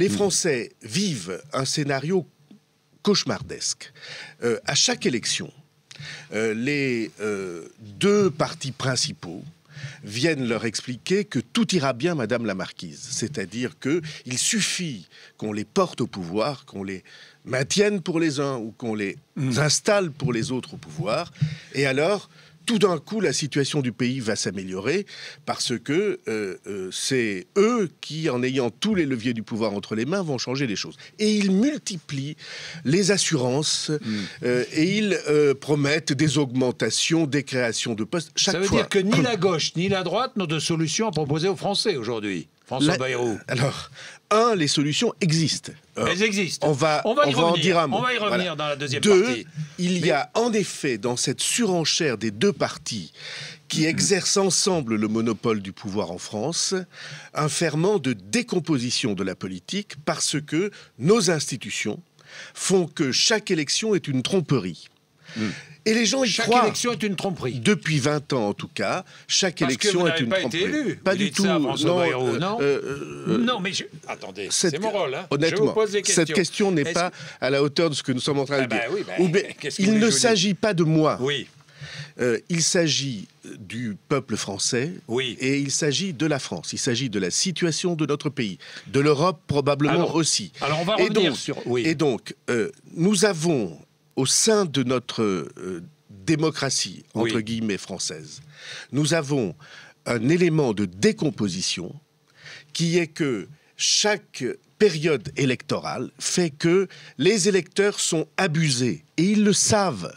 Les Français vivent un scénario cauchemardesque. À chaque élection, les deux partis principaux viennent leur expliquer que tout ira bien, Madame la Marquise. C'est-à-dire qu'il suffit qu'on les porte au pouvoir, qu'on les maintienne pour les uns ou qu'on les installe pour les autres au pouvoir. Et alors, tout d'un coup, la situation du pays va s'améliorer parce que c'est eux qui, en ayant tous les leviers du pouvoir entre les mains, vont changer les choses. Et ils multiplient les assurances et ils promettent des augmentations, des créations de postes. Ça veut dire que ni la gauche ni la droite n'ont de solution à proposer aux Français aujourd'hui. François Bayrou. Alors, les solutions existent. Elles existent. On va en dire un mot. On va y revenir dans la deuxième Deux, partie. Il y a en effet dans cette surenchère des deux partis qui exercent ensemble le monopole du pouvoir en France, un ferment de décomposition de la politique parce que nos institutions font que chaque élection est une tromperie. Et les gens y croient. Chaque élection est une tromperie. Depuis 20 ans, en tout cas, chaque élection est une tromperie. Parce que vous n'avez pas été élu. Pas du tout. Non, mais attendez, c'est mon rôle. Hein. Honnêtement, je vous pose des questions. Cette question n'est pas à la hauteur de ce que nous sommes en train de dire. Oui, il ne s'agit pas de moi. Oui. Il s'agit du peuple français et il s'agit de la France. Il s'agit de la situation de notre pays, de l'Europe probablement aussi. Alors on va revenir sur... Oui. Et donc, nous avons, au sein de notre démocratie, entre guillemets, française, nous avons un élément de décomposition qui est que chaque période électorale fait que les électeurs sont abusés et ils le savent.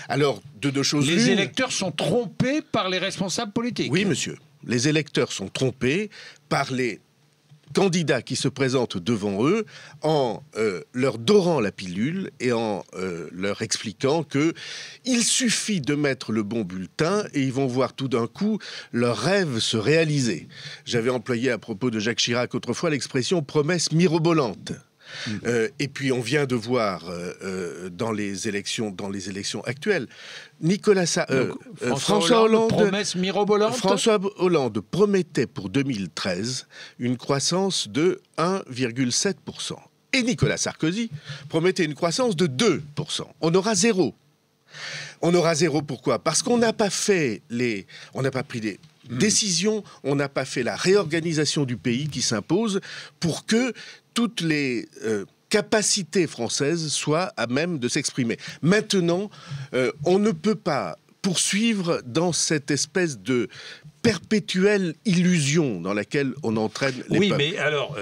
Alors, de deux choses l'une. Les électeurs sont trompés par les responsables politiques. Oui, monsieur. Les électeurs sont trompés par les candidats qui se présentent devant eux en leur dorant la pilule et en leur expliquant qu'il suffit de mettre le bon bulletin et ils vont voir tout d'un coup leur rêve se réaliser. J'avais employé à propos de Jacques Chirac autrefois l'expression « promesse mirobolante ». Et puis on vient de voir dans les élections actuelles, François Hollande, promesse mirobolante. François Hollande promettait pour 2013 une croissance de 1,7%. Et Nicolas Sarkozy promettait une croissance de 2%. On aura zéro. On aura zéro pourquoi ? Parce qu'on n'a pas pris les décisions, on n'a pas fait la réorganisation du pays qui s'impose pour que toutes les capacités françaises soient à même de s'exprimer. Maintenant, on ne peut pas poursuivre dans cette espèce de perpétuelle illusion dans laquelle on entraîne les peuples. Mais alors...